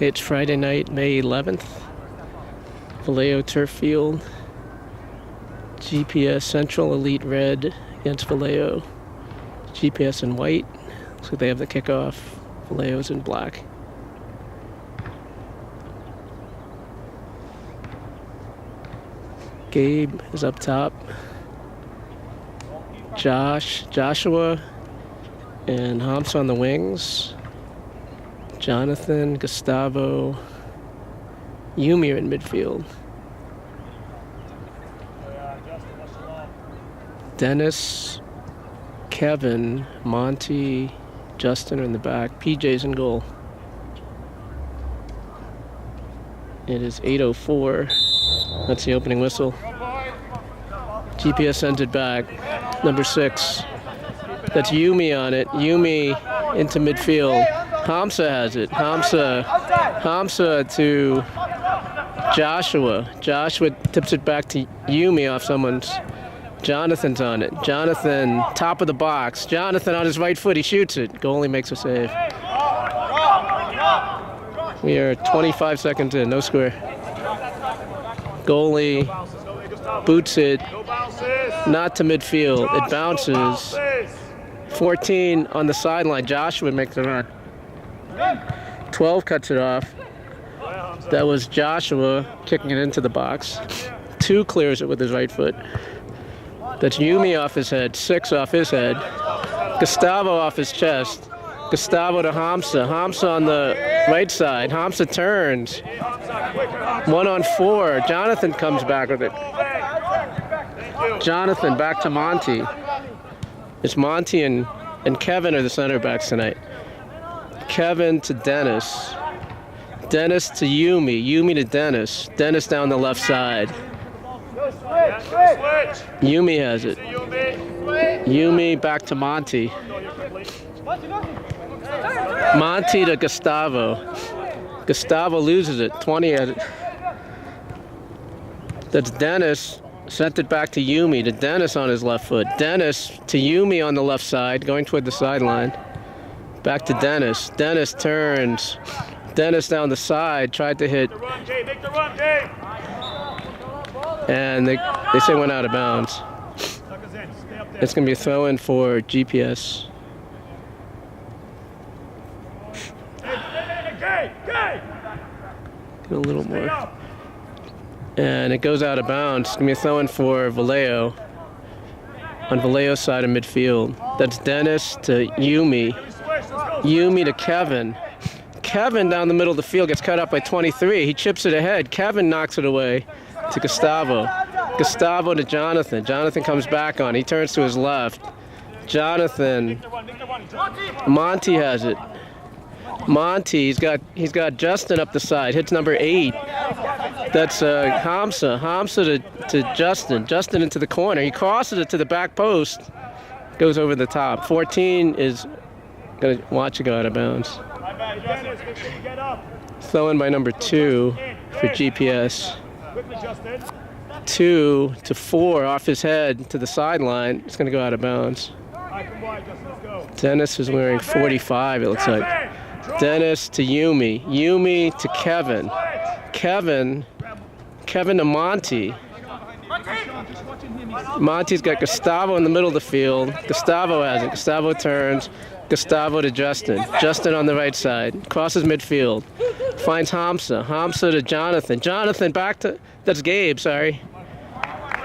Okay, it's Friday night, May 11th. Valeo turf field. GPS Central Elite Red against Valeo. GPS in white. Looks like they have the kickoff. Valeo's in black. Gabe is up top. Joshua, and Hamza on the wings. Jonathan, Gustavo, Yumi are in midfield. Dennis, Kevin, Monty, Justin are in the back. PJ's in goal. It is 8:04. That's the opening whistle. GPS sends it back. Number 6. That's Yumi on it. Yumi into midfield. Hamza has it. Hamza to Joshua. Joshua tips it back to Yumi off someone's. Jonathan's on it. Jonathan, top of the box. Jonathan on his right foot. He shoots it. Goalie makes a save. We are 25 seconds in. No square. Goalie boots it. Not to midfield. It bounces. 14 on the sideline. Joshua makes the run. 12 cuts it off. That was Joshua kicking it into the box. 2 clears it with his right foot. That's Yumi off his head. 6 off his head. Gustavo off his chest. Gustavo to Hamza. Hamza on the right side. Hamza turns. 1 on 4. Jonathan comes back with it. Jonathan back to Monty. It's Monty and Kevin are the center backs tonight. Kevin to Dennis. Dennis to Yumi. Yumi to Dennis. Dennis down the left side. Yumi has it. Yumi back to Monty. Monty to Gustavo. Gustavo loses it. 20 at it. That's Dennis. Sent it back to Yumi, to Dennis on his left foot. Dennis to Yumi on the left side, going toward the sideline. Back to Dennis. Dennis turns. Dennis down the side, tried to hit. And they say went out of bounds. It's going to be a throw-in for GPS. Get a little more. And it goes out of bounds. It's going to be a throw-in for Valeo. On Valeo's side of midfield. That's Dennis to Yumi. Yumi to Kevin. Kevin down the middle of the field gets cut up by 23. He chips it ahead. Kevin knocks it away to Gustavo. Gustavo to Jonathan. Jonathan comes back on. He turns to his left. Jonathan. Monty has it. Monty, he's got Justin up the side. Hits number 8. That's Hamza. Hamza to Justin. Justin into the corner. He crosses it to the back post. Goes over the top. 14 is going to watch it go out of bounds. Throw in by number 2 for GPS. 2 to 4 off his head to the sideline. It's going to go out of bounds. Dennis is wearing 45, it looks like. Dennis to Yumi. Yumi to Kevin. Kevin to Monty. Monty's got Gustavo in the middle of the field. Gustavo has it. Gustavo turns. Gustavo to Justin. Justin on the right side. Crosses midfield. Finds Hamza. Hamza to Jonathan. Jonathan back to... That's Gabe, sorry.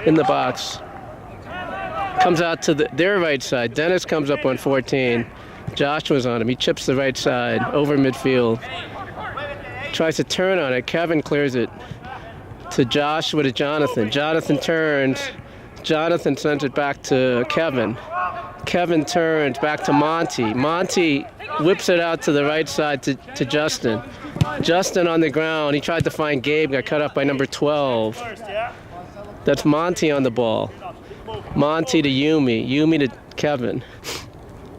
In the box. Comes out to their right side. Dennis comes up on 14. Joshua's on him. He chips the right side. Over midfield. Tries to turn on it. Kevin clears it. To Joshua to Jonathan. Jonathan turns. Jonathan sends it back to Kevin. Kevin turns back to Monty. Monty whips it out to the right side to Justin. Justin on the ground. He tried to find Gabe. Got cut up by number 12. That's Monty on the ball. Monty to Yumi. Yumi to Kevin.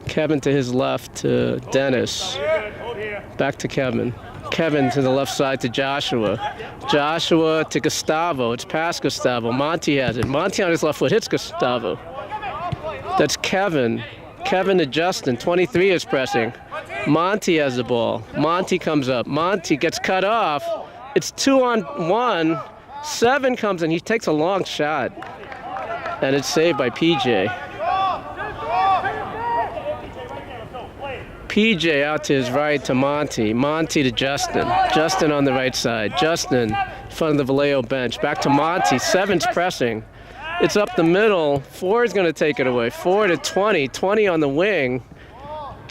Kevin to his left to Dennis. Back to Kevin. Kevin to the left side to Joshua. Joshua to Gustavo. It's past Gustavo. Monty has it. Monty on his left foot hits Gustavo. That's Kevin. Kevin to Justin. 23 is pressing. Monty has the ball. Monty comes up. Monty gets cut off. It's 2-on-1. 7 comes in. He takes a long shot. And it's saved by PJ. PJ out to his right to Monty. Monty to Justin. Justin on the right side. Justin in front of the Valeo bench. Back to Monty. 7's pressing. It's up the middle. 4 is going to take it away. 4 to 20. 20 on the wing.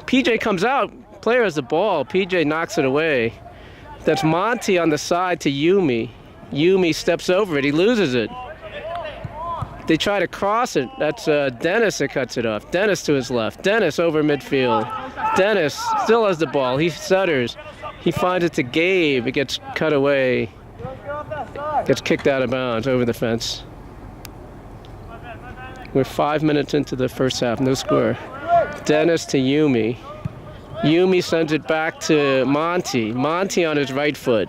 PJ comes out. Player has the ball. PJ knocks it away. That's Monty on the side to Yumi. Yumi steps over it. He loses it. They try to cross it. That's Dennis that cuts it off. Dennis to his left. Dennis over midfield. Dennis still has the ball. He stutters. He finds it to Gabe. It gets cut away. Gets kicked out of bounds over the fence. We're 5 minutes into the first half. No score. Dennis to Yumi. Yumi sends it back to Monty. Monty on his right foot.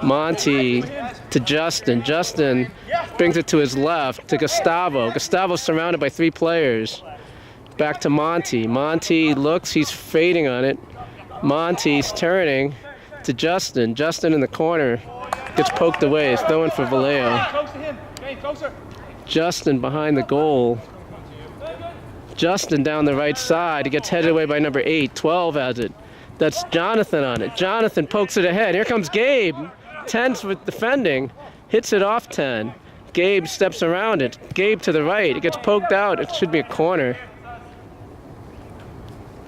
Monty to Justin. Justin brings it to his left to Gustavo. Gustavo's surrounded by 3 players. Back to Monty. Monty looks, he's fading on it. Monty's turning to Justin. Justin in the corner. Gets poked away. It's throwing for Valeo. Justin behind the goal. Justin down the right side. He gets headed away by number 8. 12 has it. That's Jonathan on it. Jonathan pokes it ahead. Here comes Gabe. 10's with defending. Hits it off 10. Gabe steps around it. Gabe to the right. It gets poked out. It should be a corner.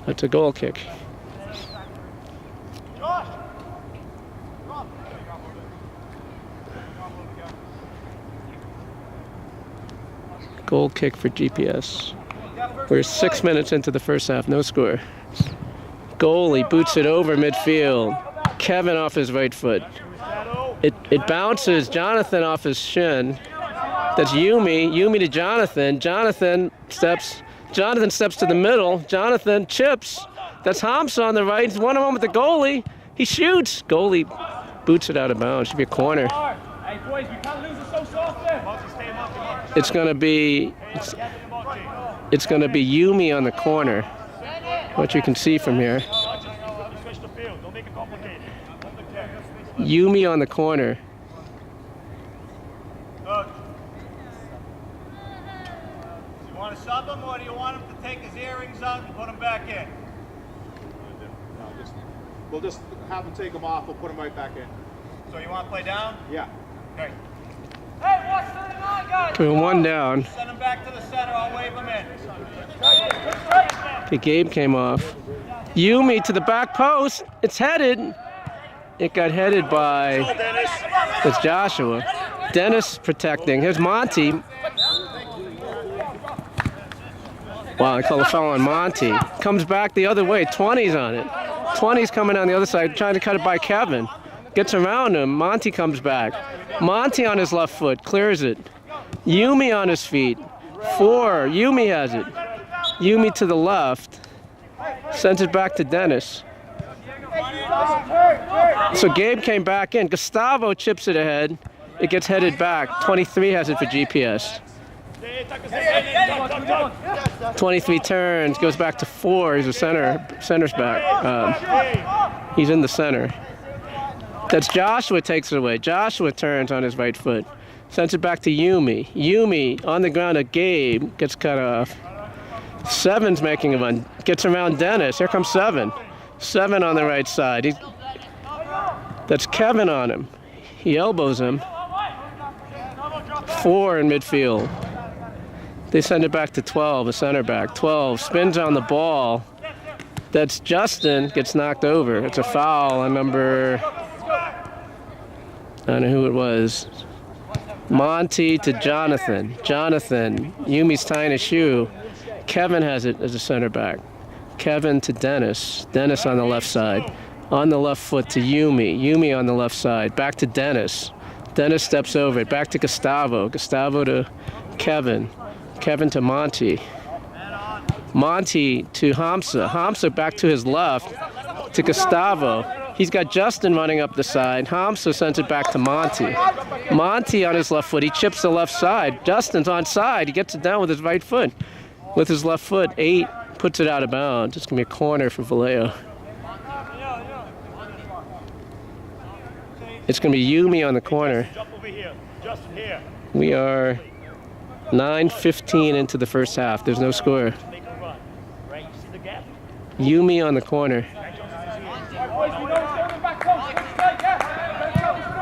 That's a goal kick. Goal kick for GPS. We're 6 minutes into the first half. No score. Goalie boots it over midfield. Kevin off his right foot. It bounces Jonathan off his shin. That's Yumi. Yumi to Jonathan. Jonathan steps to the middle. Jonathan chips. That's Hamza on the right. He's 1-on-1 with the goalie. He shoots. Goalie boots it out of bounds. Should be a corner. It's gonna be Yumi on the corner. What you can see from here. Yumi on the corner. Good. You want to sub him, or do you want him to take his earrings out and put them back in? We'll just have him take them off. We'll put them right back in. So you want to play down? Yeah. Okay. Hey, what's going on, guys? We're 1 down. Send him back to the center. I'll wave him in. The Gabe came off. Yumi to the back post. It's headed. It got headed by it's Joshua. Dennis protecting. Here's Monty. Wow, I call a foul on Monty. Comes back the other way. 20's on it. 20's coming on the other side, trying to cut it by Kevin. Gets around him. Monty comes back. Monty on his left foot. Clears it. Yumi on his feet. 4. Yumi has it. Yumi to the left. Sends it back to Dennis. So Gabe came back in. Gustavo chips it ahead. It gets headed back. 23 has it for GPS. 23 turns, goes back to 4. He's a center's back. He's in the center. That's Joshua takes it away. Joshua turns on his right foot. Sends it back to Yumi. Yumi on the ground at Gabe. Gets cut off. 7's making a run. Gets around Dennis. Here comes 7. 7 on the right side. That's Kevin on him. He elbows him. 4 in midfield. They send it back to 12, a center back. 12 spins on the ball. That's Justin. Gets knocked over. It's a foul on number... I don't know who it was. Monty to Jonathan. Jonathan. Yumi's tying his shoe. Kevin has it as a center back. Kevin to Dennis. Dennis on the left side. On the left foot to Yumi. Yumi on the left side. Back to Dennis. Dennis steps over it. Back to Gustavo. Gustavo to Kevin. Kevin to Monty. Monty to Hamza. Hamza back to his left to Gustavo. He's got Justin running up the side. Hamza sends it back to Monty. Monty on his left foot. He chips the left side. Justin's on side. He gets it down with his right foot. With his left foot, 8 puts it out of bounds. It's going to be a corner for Valeo. It's going to be Yumi on the corner. Jump over here. Justin, here. We are 9:15 into the first half. There's no score. Make a run. Right? You see the gap? Yumi on the corner.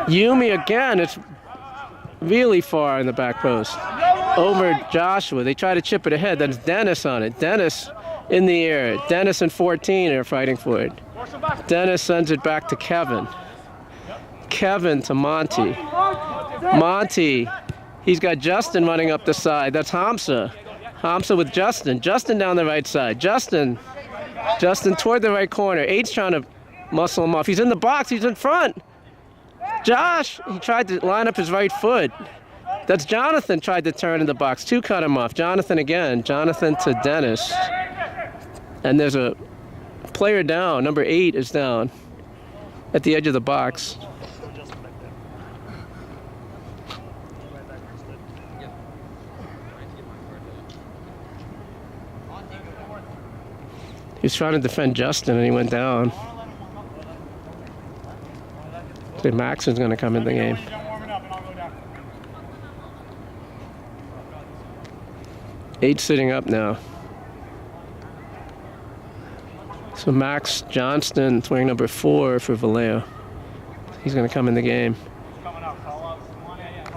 Yumi again. It's really far in the back post. Over Joshua. They try to chip it ahead. That's Dennis on it. Dennis in the air. Dennis and 14 are fighting for it. Dennis sends it back to Kevin. Kevin to Monty. Monty. He's got Justin running up the side. That's Hamza. Hamza with Justin. Justin down the right side. Justin toward the right corner. 8's trying to muscle him off. He's in the box. He's in front. Josh, he tried to line up his right foot. That's Jonathan tried to turn in the box. 2 cut him off. Jonathan again. Jonathan to Dennis. And there's a player down. Number 8 is down at the edge of the box. He was trying to defend Justin and he went down. So Max is going to come in the game. 8 sitting up now. So Max Johnston wearing number 4 for Valeo. He's going to come in the game.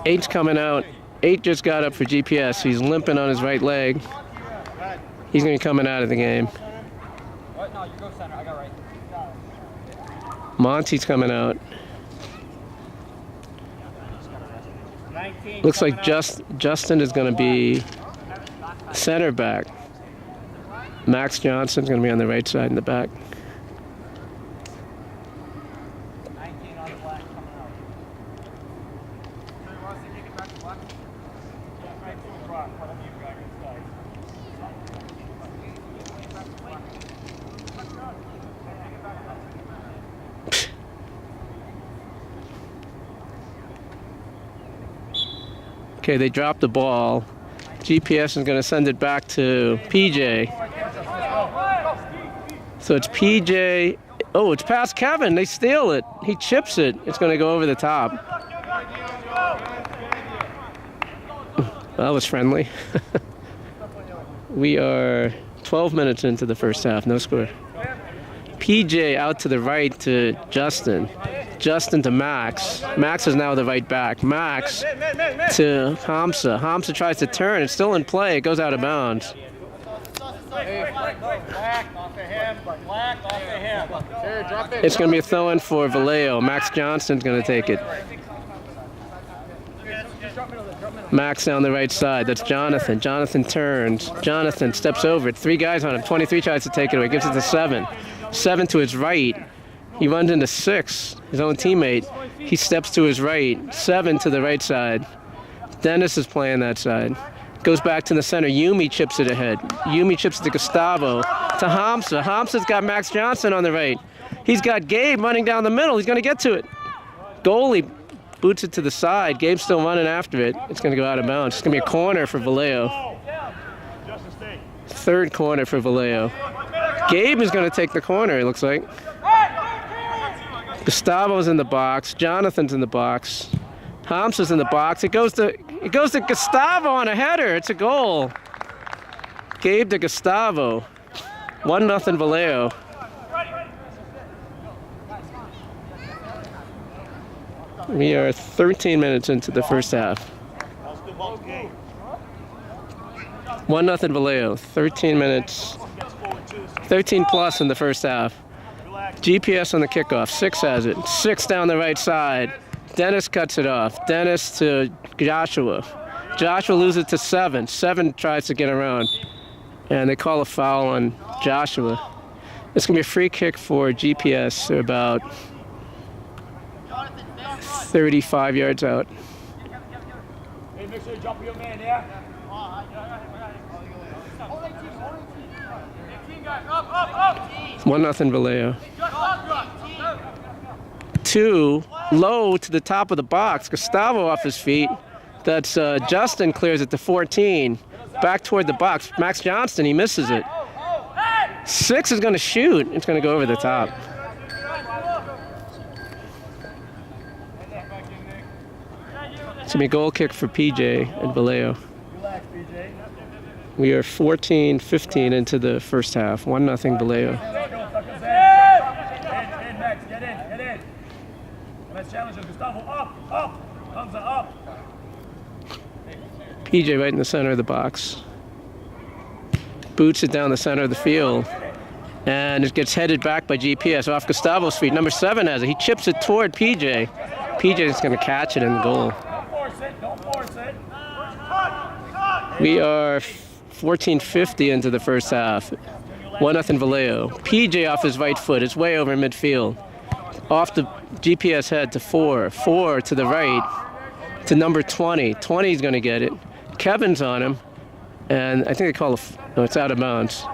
8's coming out. 8 just got up for GPS. He's limping on his right leg. He's going to be coming out of the game. No, you go center. I got right. Monty's coming out. Looks like Justin is going to be center back. Max Johnson's going to be on the right side in the back. 19 on the black coming out. So he wants to kick it back to black? Yeah, right to the rock. Whatever you got inside. Okay, they dropped the ball. GPS is going to send it back to PJ. So it's PJ. Oh, it's past Kevin. They steal it. He chips it. It's going to go over the top. That was friendly. We are 12 minutes into the first half. No score. PJ out to the right to Justin. Justin to Max. Max is now the right back. Max to Hamza. Hamza tries to turn. It's still in play. It goes out of bounds. It's going to be a throw-in for Valeo. Max Johnston's going to take it. Max down the right side. That's Jonathan. Jonathan turns. Jonathan steps over it. 3 guys on him. 23 tries to take it away. Gives it to 7. 7 to his right. He runs into 6, his own teammate. He steps to his right. 7 to the right side. Dennis is playing that side. Goes back to the center. Yumi chips it ahead. Yumi chips it to Gustavo. To Hamza. Hamza's got Max Johnson on the right. He's got Gabe running down the middle. He's going to get to it. Goalie boots it to the side. Gabe's still running after it. It's going to go out of bounds. It's going to be a corner for Valeo. 3rd corner for Valeo. Gabe is going to take the corner, it looks like. Gustavo's in the box. Jonathan's in the box. Hamza's in the box. It goes to Gustavo on a header. It's a goal. Gabe to Gustavo. 1-0 Valeo. We are 13 minutes into the first half. 1-0 Valeo. 13 minutes. 13 plus in the first half. GPS on the kickoff. 6 has it. 6 down the right side. Dennis cuts it off. Dennis to Joshua. Joshua loses it to 7. 7 tries to get around. And they call a foul on Joshua. It's going to be a free kick for GPS. They're about 35 yards out. Hey, make sure you jump your man, yeah? 1-0 Valeo. 2 low to the top of the box. Gustavo off his feet. That's Justin clears it to 14. Back toward the box. Max Johnston, he misses it. 6 is going to shoot. It's going to go over the top. It's going to be a goal kick for PJ and Valeo. Relax, PJ. We are 14-15 into the first half. 1-0 Valeo. In, Max. Get in. Let's challenge him. Gustavo, up. Hamza, up. PJ right in the center of the box. Boots it down the center of the field. And it gets headed back by GPS off Gustavo's feet. Number 7 has it. He chips it toward PJ. PJ is going to catch it in the goal. Don't force it. We are 14-50 into the first half. 1-0 Valeo. PJ off his right foot. It's way over midfield. Off the GPS head to 4. 4 to the right to number 20. 20 is going to get it. Kevin's on him. And I think they call it, no, it's out of bounds.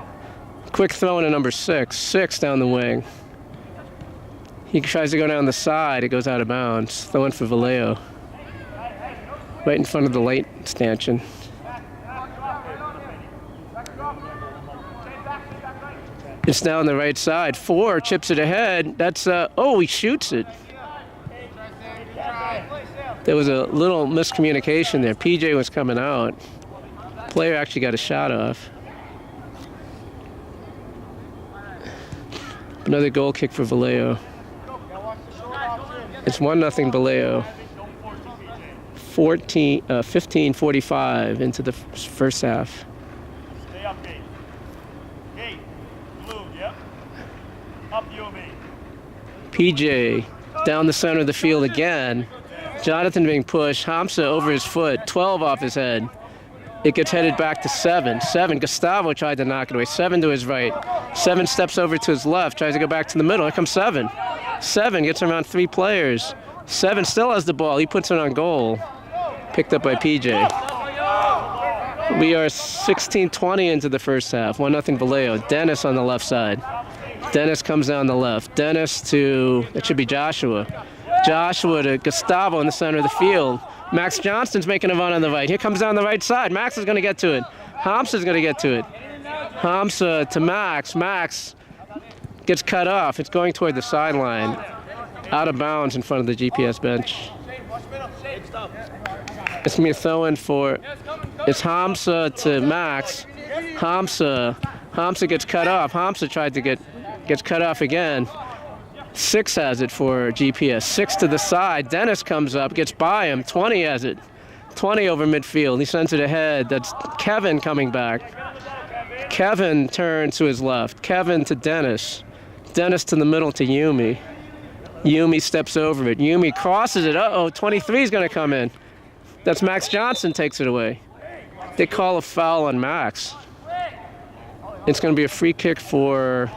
Quick throw into number 6. 6 down the wing. He tries to go down the side. It goes out of bounds. Throw in for Valeo. Right in front of the light stanchion. It's now on the right side. 4 chips it ahead. That's, oh, he shoots it. There was a little miscommunication there. PJ was coming out. Player actually got a shot off. Another goal kick for Valeo. It's 1-0 Valeo. 15:45 into the first half. Stay up, Gate. Gate. Blue, yep. Up, you and me. PJ down the center of the field again. Jonathan being pushed. Hamza over his foot. 12 off his head. It gets headed back to 7. 7. Gustavo tried to knock it away. 7 to his right. 7 steps over to his left. Tries to go back to the middle. Here comes 7. 7 gets around 3 players. 7 still has the ball. He puts it on goal. Picked up by PJ. We are 16-20 into the first half. 1-0 Valeo. Dennis on the left side. Dennis comes down the left. Dennis to, it should be Joshua. Joshua to Gustavo in the center of the field. Max Johnston's making a run on the right. Here comes down the right side. Max is going to get to it. Hamza's going to get to it. Hamza to Max. Max gets cut off. It's going toward the sideline. Out of bounds in front of the GPS bench. It's going to be a throw-in for, it's Hamza to Max. Hamza gets cut off. Hamza tried to gets cut off again. 6 has it for GPS. 6 to the side. Dennis comes up, gets by him. 20 has it. 20 over midfield. He sends it ahead. That's Kevin coming back. Kevin turns to his left. Kevin to Dennis. Dennis to the middle to Yumi. Yumi steps over it. Yumi crosses it. Uh-oh, 23 is going to come in. That's Max Johnson takes it away. They call a foul on Max. It's going to be a free kick for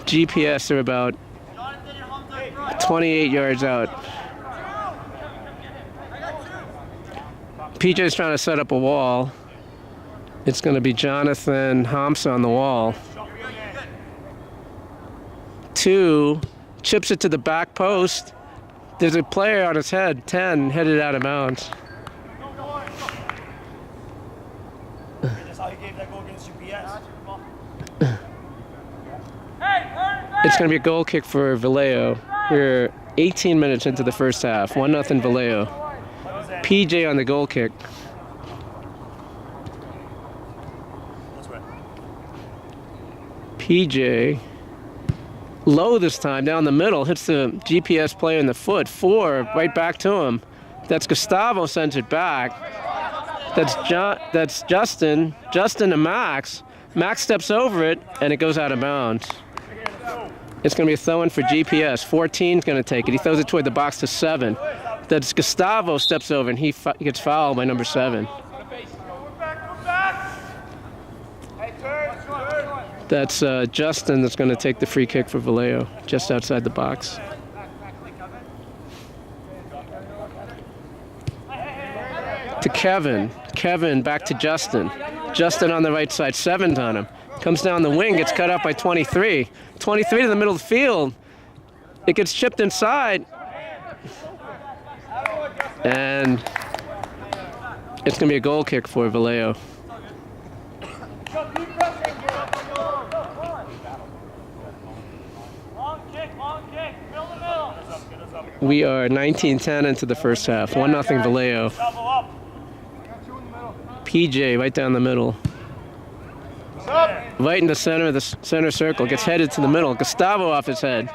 GPS. They're about 28 yards out. PJ's trying to set up a wall. It's going to be Jonathan Hamza on the wall. 2 chips it to the back post. There's a player on his head. 10 headed out of bounds. That's how he gave that goal against GPS. It's going to be a goal kick for Valeo. We're 18 minutes into the first half. 1-0 Valeo. PJ on the goal kick. PJ, low this time, down the middle, hits the GPS player in the foot. 4, right back to him. That's Gustavo, sends it back. That's Justin. Justin to Max. Max steps over it, and it goes out of bounds. It's going to be a throw-in for GPS. 14's going to take it. He throws it toward the box to 7. That's Gustavo steps over, and he gets fouled by number 7. That's Justin that's going to take the free kick for Valeo, just outside the box. To Kevin. Kevin back to Justin. Justin on the right side. 7's on him. Comes down the wing, gets cut off by 23. 23 to the middle of the field. It gets chipped inside. And it's going to be a goal kick for Valeo. Long kick, fill the middle. We are 19-10 into the first half. 1-0 Valeo. Double up. PJ right down the middle. Right in the center of the center circle. Gets headed to the middle. Gustavo off his head.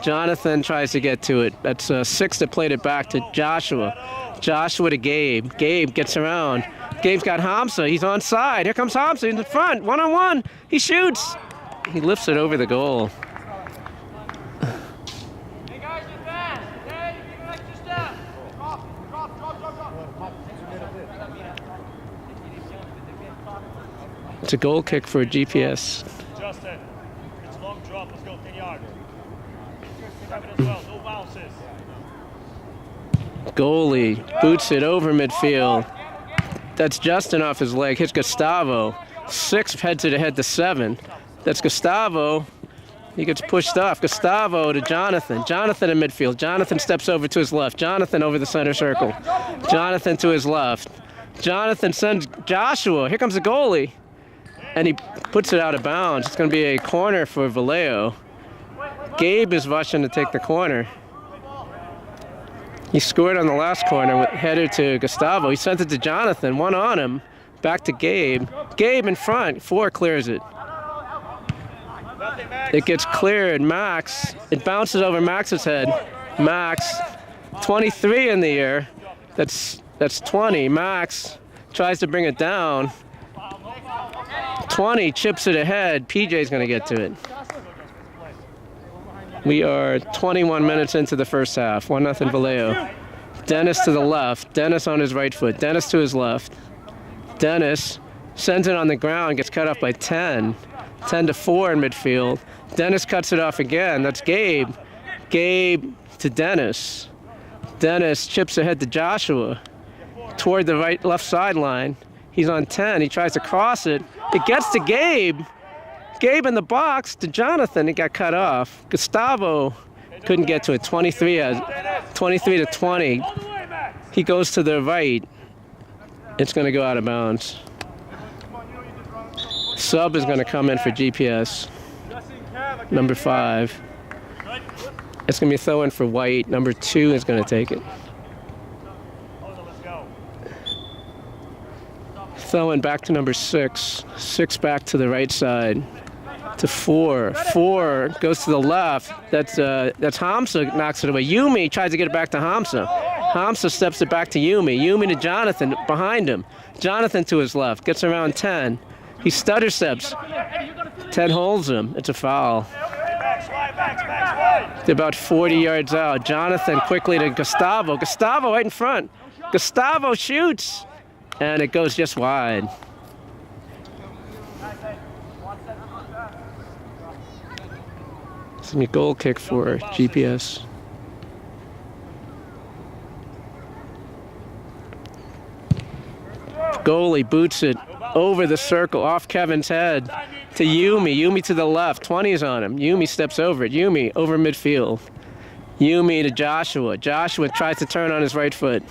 Jonathan tries to get to it. That's 6 that played it back to Joshua. Joshua to Gabe. Gabe gets around. Gabe's got Hamza. He's onside. Here comes Hamza in the front. 1-on-1. He shoots. He lifts it over the goal. Hey guys, you're fast. Okay, give an extra step. Drop. It's a goal kick for GPS. Justin, it's a long drop. Let's go 10 yards. Have it as well. No bounces. Goalie boots it over midfield. That's Justin off his leg. Hits Gustavo. 6 heads it ahead to 7. That's Gustavo. He gets pushed off. Gustavo to Jonathan. Jonathan in midfield. Jonathan steps over to his left. Jonathan over the center circle. Jonathan to his left. Jonathan sends Joshua. Here comes the goalie. And he puts it out of bounds. It's going to be a corner for Valeo. Gabe is rushing to take the corner. He scored on the last corner with header to Gustavo. He sent it to Jonathan. 1 on him. Back to Gabe. Gabe in front. 4 clears it. It gets cleared. Max. It bounces over Max's head. Max. 23 in the air. That's 20. Max tries to bring it down. 20 chips it ahead. PJ's going to get to it. We are 21 minutes into the first half. 1-0 Valeo. Dennis to the left. Dennis on his right foot. Dennis to his left. Dennis sends it on the ground. Gets cut off by 10. 10-4 in midfield. Dennis cuts it off again. That's Gabe. Gabe to Dennis. Dennis chips ahead to Joshua. Toward the left sideline. He's on 10. He tries to cross it. It gets to Gabe. Gabe in the box to Jonathan. It got cut off. Gustavo couldn't get to it. 23-20. He goes to the right. It's going to go out of bounds. Sub is going to come in for GPS. Number 5. It's going to be a throw-in for White. Number 2 is going to take it. Throw-in back to number 6. 6 back to the right side. To 4. 4 goes to the left. That's Hamza knocks it away. Yumi tries to get it back to Hamza. Hamza steps it back to Yumi. Yumi to Jonathan behind him. Jonathan to his left. Gets around 10. He stutter steps. 10 holds him. It's a foul. They're about 40 yards out. Jonathan quickly to Gustavo. Gustavo right in front. Gustavo shoots. And it goes just wide. It's going to be a goal kick for GPS. Goalie boots it over the circle, off Kevin's head, to Yumi. Yumi to the left. 20 is on him. Yumi steps over it. Yumi over midfield. Yumi to Joshua. Joshua tries to turn on his right foot.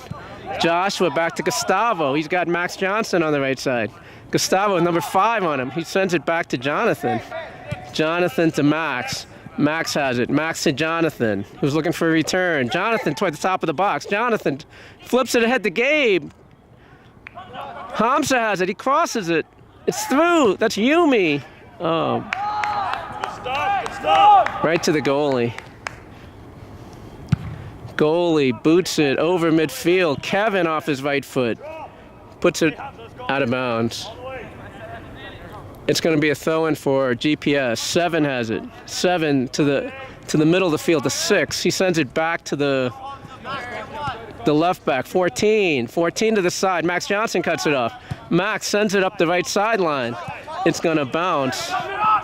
Joshua back to Gustavo. He's got Max Johnson on the right side. Gustavo, number 5 on him. He sends it back to Jonathan. Jonathan to Max. Max has it. Max to Jonathan, who's looking for a return. Jonathan toward the top of the box. Jonathan flips it ahead to Gabe. Hamza has it. He crosses it. It's through. That's Yumi. Oh. Good stop. Right to the goalie. Goalie boots it over midfield. Kevin off his right foot. Puts it out of bounds. It's going to be a throw-in for GPS. 7 has it. 7 to the middle of the field to 6. He sends it back to the left back. 14 to the side. Max Johnson cuts it off. Max sends it up the right sideline. It's going to bounce.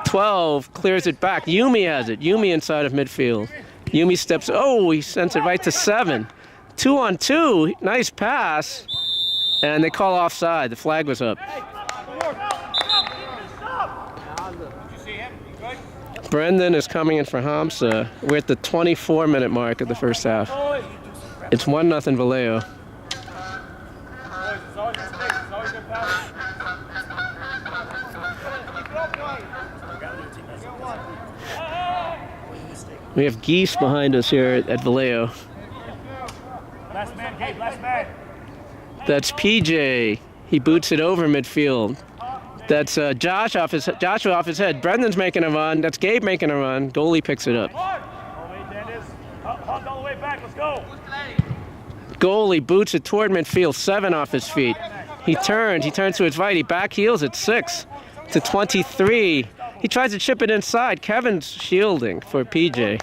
12 clears it back. Yumi has it. Yumi inside of midfield. Yumi steps. Oh, he sends it right to 7. 2-on-2. Nice pass. And they call offside. The flag was up. Brendan is coming in for Hamza. We're at the 24-minute mark of the first half. It's 1-0 Valeo. We have Geese behind us here at Valeo. Last man, Gabe, last man. That's PJ. He boots it over midfield. That's Joshua off his head. Brendan's making a run. That's Gabe making a run. Goalie picks it up. All the way, Dennis. Hug all the way back. Let's go. Goalie boots it toward midfield. 7 off his feet. He turns to his right. He back heels it. 6 to 23. He tries to chip it inside. Kevin's shielding for PJ.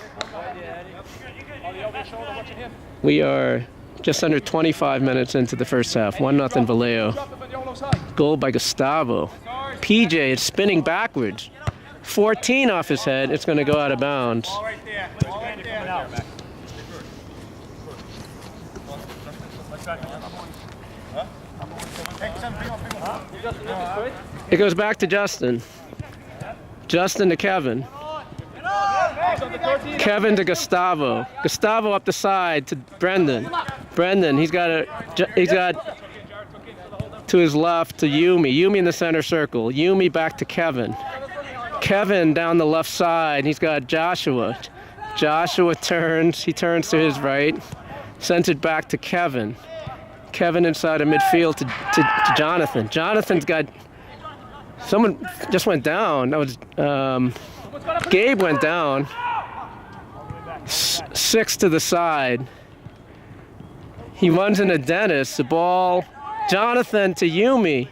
We are just under 25 minutes into the first half. 1-0 Valeo. Goal by Gustavo. PJ is spinning backwards. 14 off his head. It's going to go out of bounds. All right there. All right there. It goes back to Justin. Justin to Kevin. Kevin to Gustavo. Gustavo up the side to Brendan. Brendan, he's got to his left to Yumi. Yumi in the center circle. Yumi back to Kevin. Kevin down the left side. He's got Joshua. Joshua turns. He turns to his right. Sends it back to Kevin. Kevin inside of midfield to Jonathan. Jonathan's got... Someone just went down. That was... Gabe went down. 6 to the side. He runs into Dennis. The ball... Jonathan to Yumi.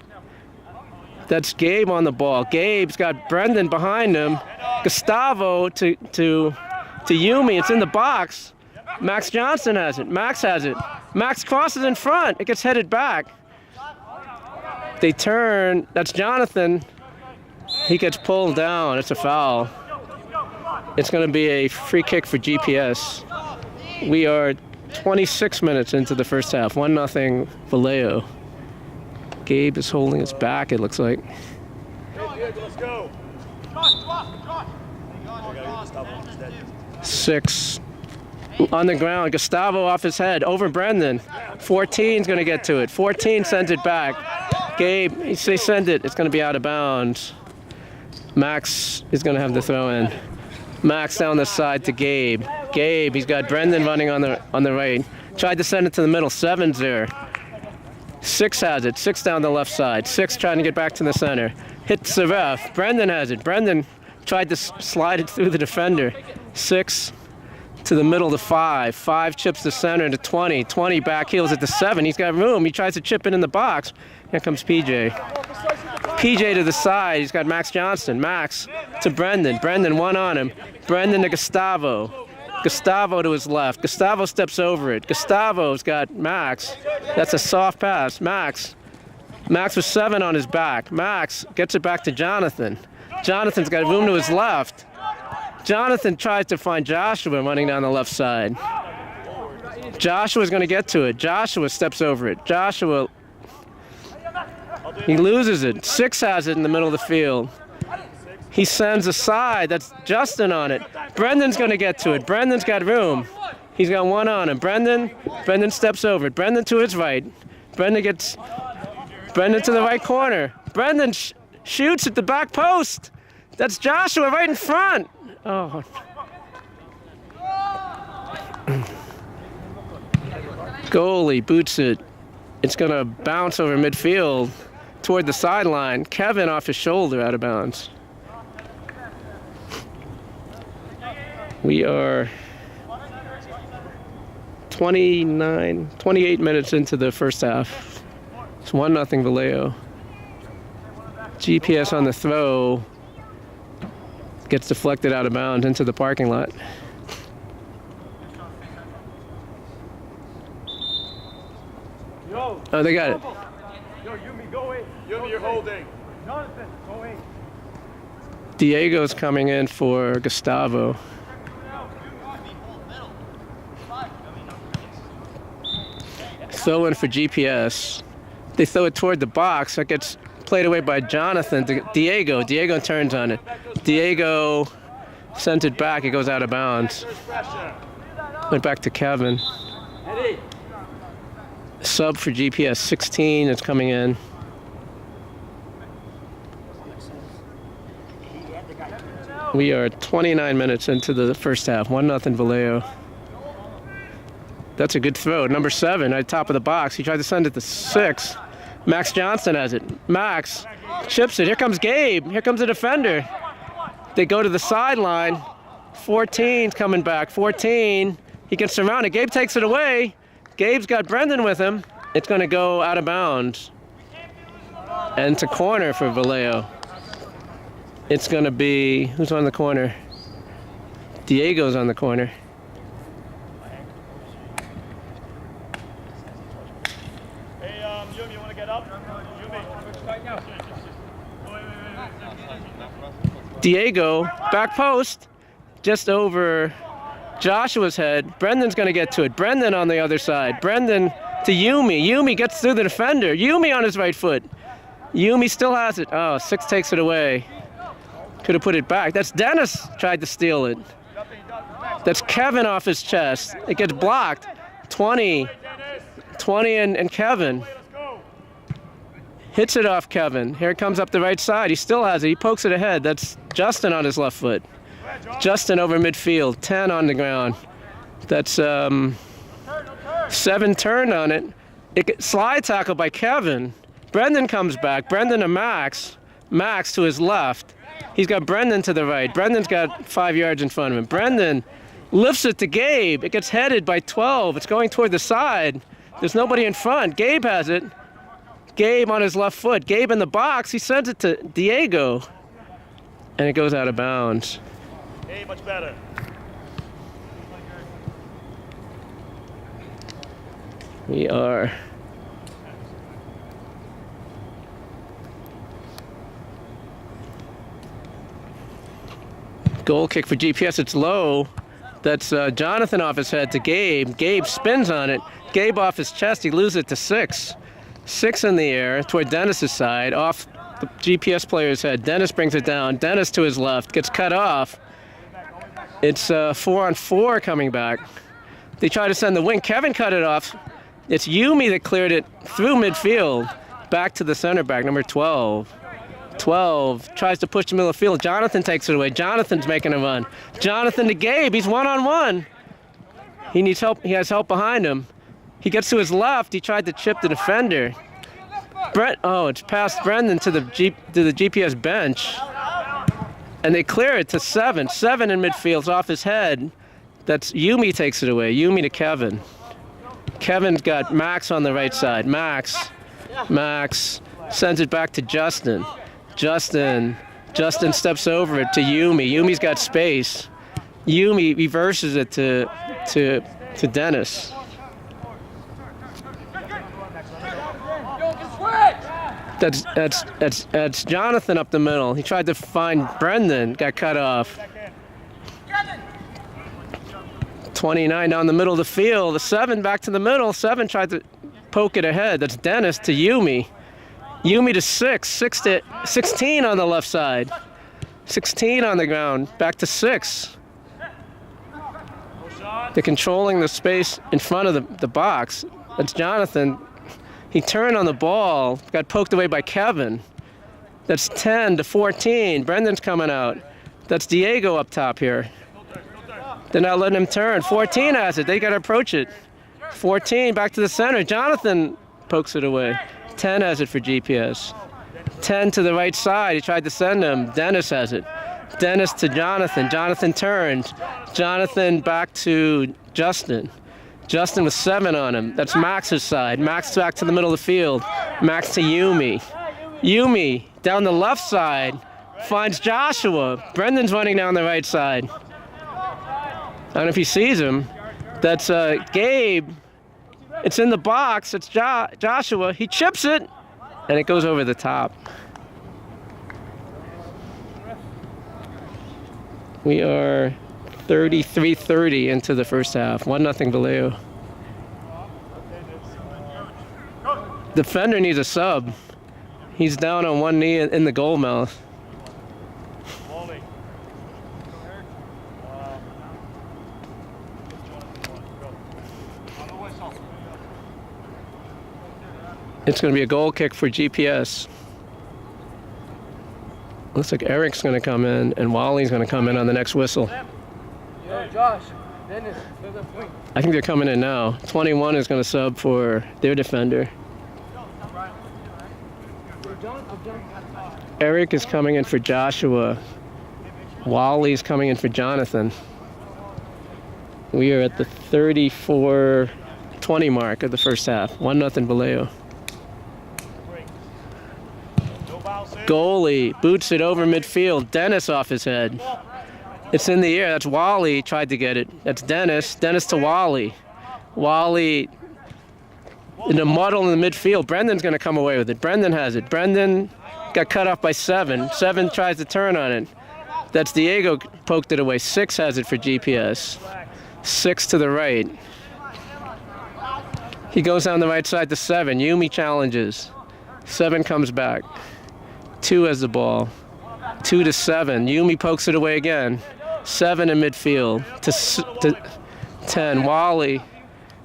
That's Gabe on the ball. Gabe's got Brendan behind him. Gustavo to Yumi. It's in the box. Max Johnson has it. Max has it. Max crosses in front. It gets headed back. They turn. That's Jonathan. He gets pulled down. It's a foul. It's going to be a free kick for GPS. We are 26 minutes into the first half. 1-0 Valeo. Gabe is holding his back, it looks like. Let's go. 6 on the ground. Gustavo off his head. Over Brendan. 14's going to get to it. 14 sends it back. Gabe, they send it. It's going to be out of bounds. Max is going to have the throw in. Max down the side to Gabe. Gabe, he's got Brendan running on the right. Tried to send it to the middle. 7's there. 6 has it. 6 down the left side. 6 trying to get back to the center. Hits the ref. Brendan has it. Brendan tried to slide it through the defender. 6 to the middle to 5. 5 chips the center to 20. 20 back heels at the 7. He's got room. He tries to chip it in the box. Here comes PJ. PJ to the side. He's got Max Johnson. Max to Brendan. Brendan one on him. Brendan to Gustavo. Gustavo to his left. Gustavo steps over it. Gustavo's got Max. That's a soft pass. Max with 7 on his back. Max gets it back to Jonathan. Jonathan's got room to his left. Jonathan tries to find Joshua running down the left side. Joshua's going to get to it. Joshua steps over it. Joshua, he loses it. 6 has it in the middle of the field. He sends a side. That's Justin on it. Brendan's going to get to it. Brendan's got room. He's got 1 on him. Brendan steps over it. Brendan to his right. Brendan to the right corner. Brendan shoots at the back post. That's Joshua right in front. Oh. Goalie boots it. It's going to bounce over midfield toward the sideline. Kevin off his shoulder out of bounds. We are 28 minutes into the first half. It's 1-0 Valeo. GPS on the throw gets deflected out of bounds into the parking lot. Oh, they got it. Yo, Yumi, go away. Yumi, you're holding. Jonathan, go away. Diego's coming in for Gustavo. Throw in for GPS. They throw it toward the box. That gets played away by Jonathan to Diego. Diego turns on it. Diego sends it back. It goes out of bounds. Went back to Kevin. Sub for GPS. 16 is coming in. We are 29 minutes into the first half. 1-0 Valeo. That's a good throw. Number 7 at the top of the box. He tried to send it to 6. Max Johnson has it. Max chips it. Here comes Gabe. Here comes the defender. They go to the sideline. 14's coming back. 14. He can surround it. Gabe takes it away. Gabe's got Brendan with him. It's going to go out of bounds. And to corner for Valeo. It's going to be, who's on the corner? Diego's on the corner. Hey, Yumi, you want to get up? Yumi. Diego, back post, just over Joshua's head. Brendan's going to get to it. Brendan on the other side. Brendan to Yumi. Yumi gets through the defender. Yumi on his right foot. Yumi still has it. Oh, 6 takes it away. Could have put it back. That's Dennis tried to steal it. That's Kevin off his chest. It gets blocked. 20 and Kevin. Hits it off Kevin. Here it comes up the right side. He still has it. He pokes it ahead. That's Justin on his left foot. Justin over midfield. 10 on the ground. That's 7 turned on it. Slide tackle by Kevin. Brendan comes back. Brendan to Max. Max to his left. He's got Brendan to the right. Brendan's got 5 yards in front of him. Brendan lifts it to Gabe. It gets headed by 12. It's going toward the side. There's nobody in front. Gabe has it. Gabe on his left foot. Gabe in the box. He sends it to Diego. And it goes out of bounds. Hey, much better. We are goal kick for GPS. It's low. That's Jonathan off his head to Gabe. Gabe spins on it. Gabe off his chest. He loses it to 6. 6 in the air toward Dennis's side. Off the GPS player's head. Dennis brings it down. Dennis to his left. Gets cut off. It's 4-on-4 coming back. They try to send the wing. Kevin cut it off. It's Yumi that cleared it through midfield. Back to the center back, number 12. 12 tries to push the middle of the field. Jonathan takes it away. Jonathan's making a run. Jonathan to Gabe. He's one-on-one. He needs help. He has help behind him. He gets to his left. He tried to chip the defender. It's past Brendan to the GPS bench. And they clear it to 7. 7 in midfield's off his head. That's Yumi takes it away. Yumi to Kevin. Kevin's got Max on the right side. Max sends it back to Justin. Justin steps over it to Yumi. Yumi's got space. Yumi reverses it to Dennis. That's Jonathan up the middle. He tried to find Brendan, got cut off. 29 down the middle of the field. The 7 back to the middle. 7 tried to poke it ahead. That's Dennis to Yumi. Yumi to 6. 6 to 16 on the left side. 16 on the ground. Back to 6. They're controlling the space in front of the box. That's Jonathan. He turned on the ball. Got poked away by Kevin. That's 10 to 14. Brendan's coming out. That's Diego up top here. They're not letting him turn. 14 has it. They got to approach it. 14 back to the center. Jonathan pokes it away. 10 has it for GPS. 10 to the right side. He tried to send him. Dennis has it. Dennis to Jonathan. Jonathan turned. Jonathan back to Justin. Justin with 7 on him. That's Max's side. Max back to the middle of the field. Max to Yumi. Yumi down the left side. Finds Joshua. Brendan's running down the right side. I don't know if he sees him. That's Gabe. It's in the box. It's Joshua. He chips it, and it goes over the top. We are 33-30 into the first half. 1-0 Valeo. Defender needs a sub. He's down on one knee in the goal mouth. It's going to be a goal kick for GPS. Looks like Eric's going to come in and Wally's going to come in on the next whistle. Yo, Josh, I think they're coming in now. 21 is going to sub for their defender. Eric is coming in for Joshua. Wally's coming in for Jonathan. We are at the 34-20 mark of the first half. 1-0 Valeo. Goalie boots it over midfield. Dennis off his head. It's in the air. That's Wally tried to get it. That's Dennis. Dennis to Wally. Wally in a muddle in the midfield. Brendan's going to come away with it. Brendan has it. Brendan got cut off by 7. 7 tries to turn on it. That's Diego poked it away. 6 has it for GPS. 6 to the right. He goes down the right side to 7. Yumi challenges. 7 comes back. 2 has the ball. 2 to 7. Yumi pokes it away again. 7 in midfield to 10. Wally.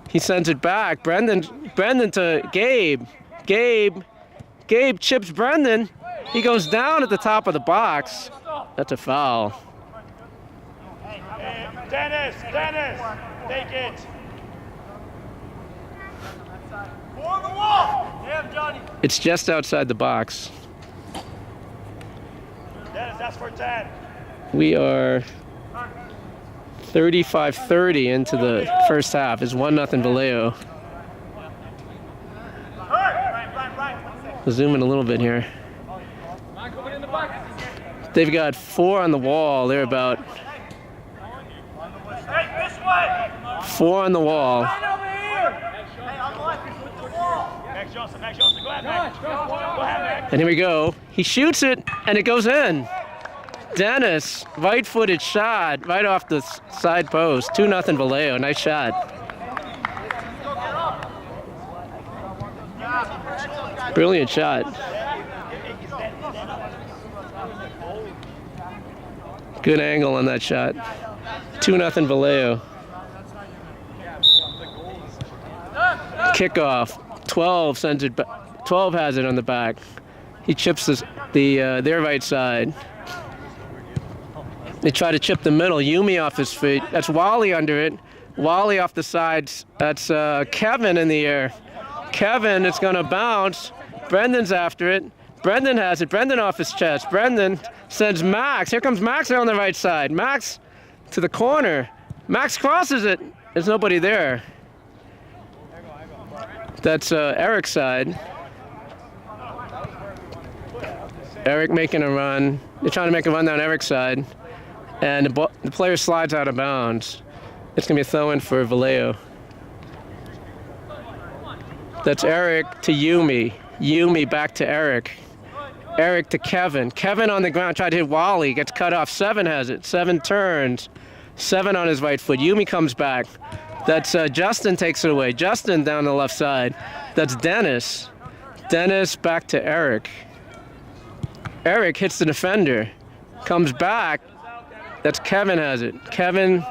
He sends it back. Brendan to Gabe. Gabe chips Brendan. He goes down at the top of the box. That's a foul. Hey, Dennis, take it. For the wall. Damn, Johnny. It's just outside the box. Dennis, that's for 10. We are 35-30 into the first half. It's 1-0 Valeo. We'll zoom in a little bit here. They've got 4 on the wall. They're about 4 on the wall. Max Johnson, go ahead, Max. Go ahead, Max. And here we go. He shoots it, and it goes in. Dennis, right-footed shot right off the side post. 2-0 Valeo. Nice shot. Brilliant shot. Good angle on that shot. 2-0 Valeo. Kickoff. 12 sends it back. 12 has it on the back. He chips their right side. They try to chip the middle. Yumi off his feet. That's Wally under it. Wally off the sides. That's Kevin in the air. Kevin, it's going to bounce. Brendan's after it. Brendan has it. Brendan off his chest. Brendan sends Max. Here comes Max on the right side. Max to the corner. Max crosses it. There's nobody there. That's Eric's side. Eric making a run. They're trying to make a run down Eric's side. And the player slides out of bounds. It's going to be a throw-in for Valeo. That's Eric to Yumi. Yumi back to Eric. Eric to Kevin. Kevin on the ground tried to hit Wally. Gets cut off. 7 has it. 7 turns. 7 on his right foot. Yumi comes back. That's Justin takes it away. Justin down the left side. That's Dennis. Dennis back to Eric. Eric hits the defender. Comes back. That's Kevin has it. Kevin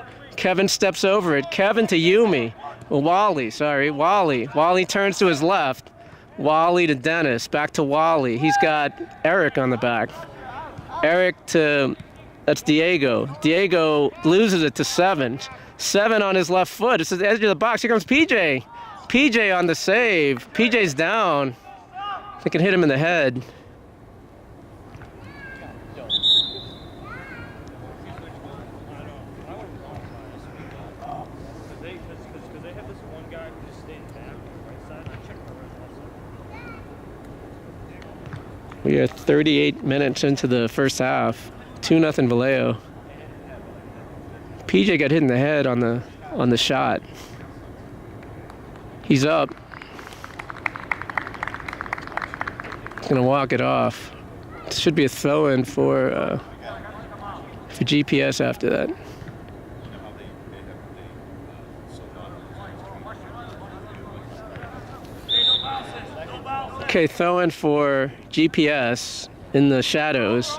steps over it. Kevin to Yumi. Well, Wally. Wally turns to his left. Wally to Dennis. Back to Wally. He's got Eric on the back. Eric to, that's Diego. Diego loses it to 7. 7 on his left foot. It's at the edge of the box. Here comes PJ. PJ on the save. PJ's down. They can hit him in the head. We are 38 minutes into the first half. 2-0 Valeo. PJ got hit in the head on the shot. He's up. He's gonna walk it off. It should be a throw-in for GPS after that. Okay, throw-in for GPS in the shadows.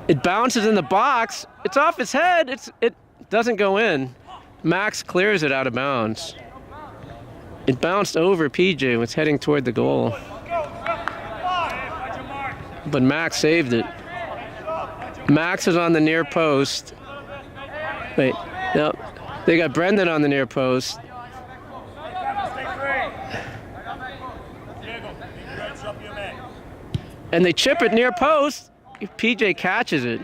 It bounces in the box. It's off his head. It doesn't go in. Max clears it out of bounds. It bounced over PJ and was heading toward the goal. But Max saved it. Max is on the near post. Wait, no. They got Brendan on the near post. Stay free. Diego, good, drop your man. And they chip it near post. PJ catches it.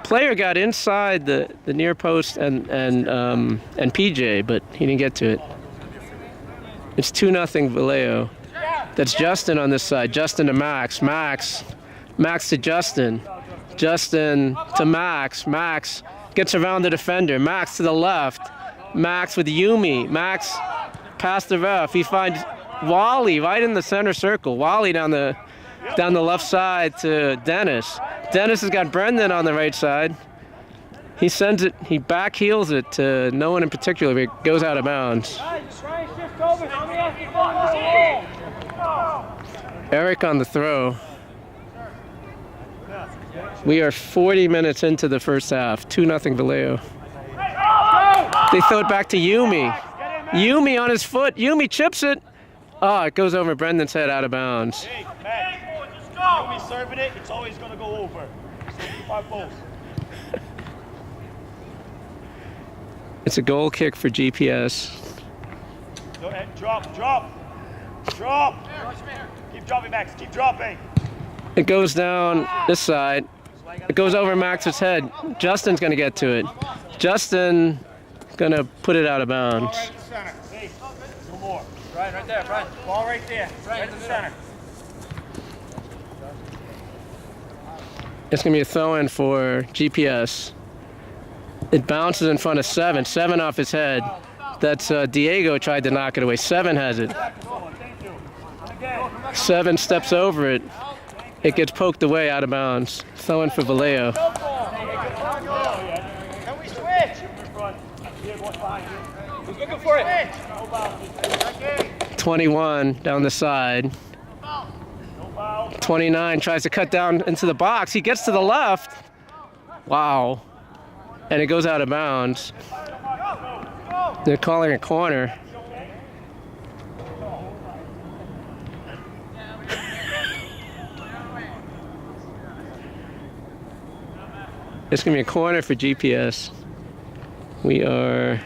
Player got inside the near post and PJ, but he didn't get to it. It's 2-0 Valeo. That's Justin on this side. Justin to Max. Max to Justin. Justin to Max. Max gets around the defender. Max to the left. Max with Yumi. Max past the ref. He finds Wally right in the center circle. Wally down the left side to Dennis. Dennis has got Brendan on the right side. He sends it, he back heels it to no one in particular, but it goes out of bounds. Eric on the throw. We are 40 minutes into the first half. 2-0 Valeo. They throw it back to Yumi. Yumi on his foot. Yumi chips it. Oh, it goes over Brendan's head out of bounds. Hey, Matt, Yumi serving it, it's always going to go over. 75 balls. It's a goal kick for GPS. Go ahead, drop. Keep dropping, Max, keep dropping. It goes down this side. It goes over Max's head. Justin's going to get to it. Justin going to put it out of bounds. Hey, no more. Right there, Brian. Ball right there, right in the center. It's going to be a throw-in for GPS. It bounces in front of 7. 7 off his head. That's Diego tried to knock it away. 7 has it. 7 steps over it. It gets poked away out of bounds. Throw-in for Valeo. Can we switch? Who's looking for it? 21 down the side. 29 tries to cut down into the box. He gets to the left. Wow. And it goes out of bounds. They're calling a corner. It's going to be a corner for GPS. We are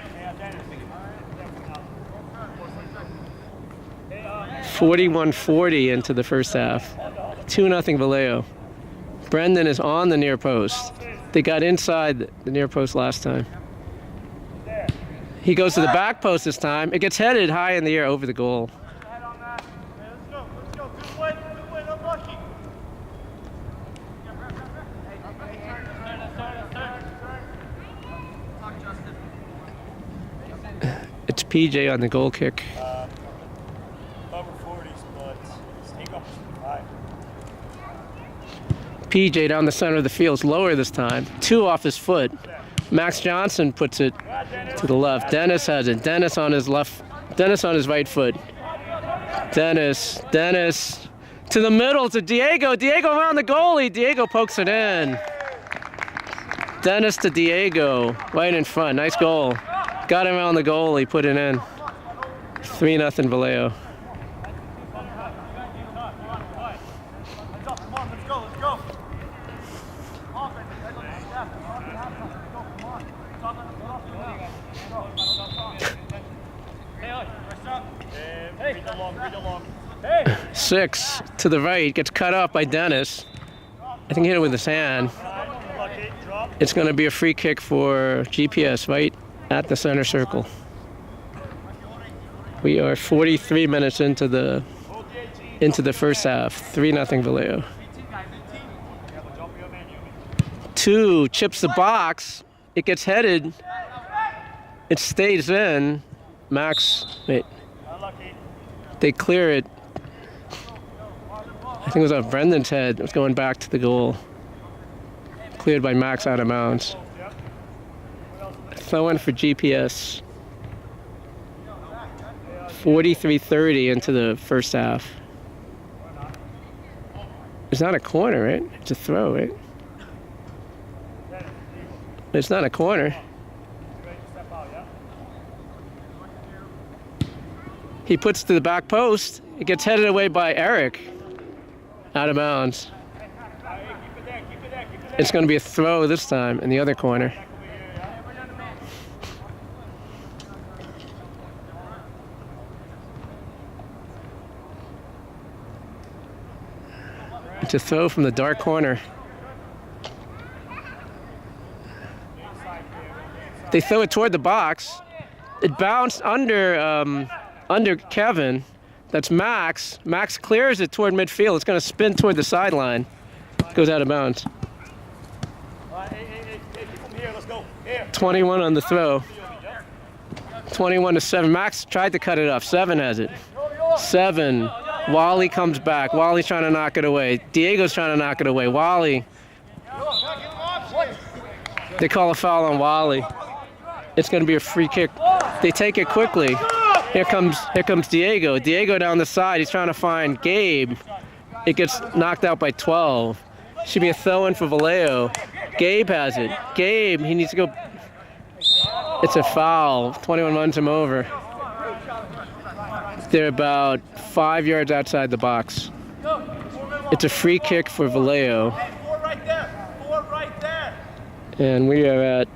41-40 into the first half. 2-0 Valeo. Brendan is on the near post. They got inside the near post last time. He goes to the back post this time. It gets headed high in the air over the goal. Let's go. Good win, unlucky. It's PJ on the goal kick. Over 40s, but sneak up high. PJ down the center of the field, lower this time. 2 off his foot. Max Johnson puts it to the left. Dennis has it. Dennis on his left. Dennis on his right foot. Dennis to the middle to Diego. Diego around the goalie. Diego pokes it in. Dennis to Diego, right in front. Nice goal. Got him around the goalie. Put it in. 3-0 Valeo. Hey. 6 to the right, gets cut off by Dennis. I think he hit it with his hand. It's going to be a free kick for GPS right at the center circle. We are 43 minutes into the first half. 3-0 Valeo. 2 chips the box. It gets headed. It stays in. Max, wait. They clear it. I think it was on Brendan's head. It was going back to the goal. Cleared by Max out of bounds. Throw in for GPS. 43-30 into the first half. It's not a corner, right? It's a throw, right? It's not a corner. He puts to the back post. It gets headed away by Eric. Out of bounds. It's going to be a throw this time in the other corner. It's a throw from the dark corner. They throw it toward the box. It bounced under Kevin. That's Max. Max clears it toward midfield. It's going to spin toward the sideline. Goes out of bounds. Hey, from here, let's go. Here. 21 on the throw. 21-7. Max tried to cut it off. 7 has it. 7. Wally comes back. Wally's trying to knock it away. Diego's trying to knock it away. Wally. They call a foul on Wally. It's going to be a free kick. They take it quickly. Here comes Diego. Diego down the side. He's trying to find Gabe. It gets knocked out by 12. Should be a throw-in for Valeo. Gabe has it. Gabe, he needs to go. It's a foul. 21 runs him over. They're about 5 yards outside the box. It's a free kick for Valeo. Four right there. Four right there. And we are at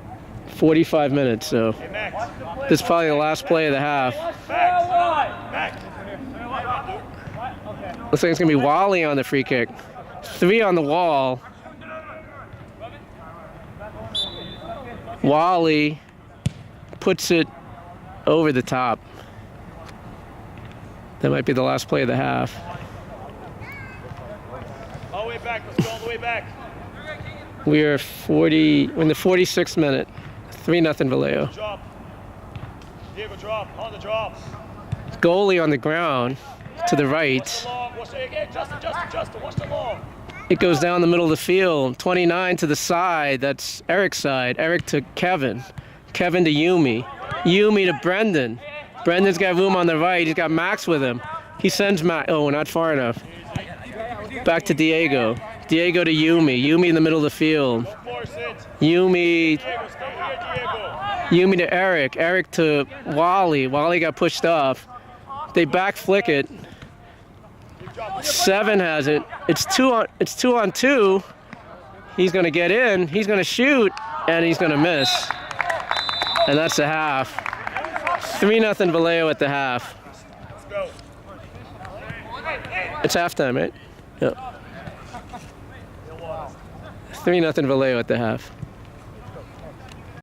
45 minutes, so this is probably the last play of the half. Looks like it's going to be Wally on the free kick. 3 on the wall. Wally puts it over the top. That might be the last play of the half. All the way back. Let's go all the way back. We are we're in the 46th minute. 3-0 Valeo. Drop. Diego, drop. On the drop. Goalie on the ground to the right. Watch it again. Justin. Watch the long. It goes down the middle of the field. 29 to the side. That's Eric's side. Eric to Kevin. Kevin to Yumi. Yumi to Brendan. Brendan's got room on the right. He's got Max with him. He sends Max. Oh, not far enough. Back to Diego. Diego to Yumi. Yumi in the middle of the field. Yumi to Eric. Eric to Wally. Wally got pushed off. They back flick it. 7 has it. It's 2 on 2. He's going to get in. He's going to shoot, and he's going to miss. And that's the half. 3-0 Valeo at the half. It's halftime, right? Yeah. 3-0 Valeo at the half.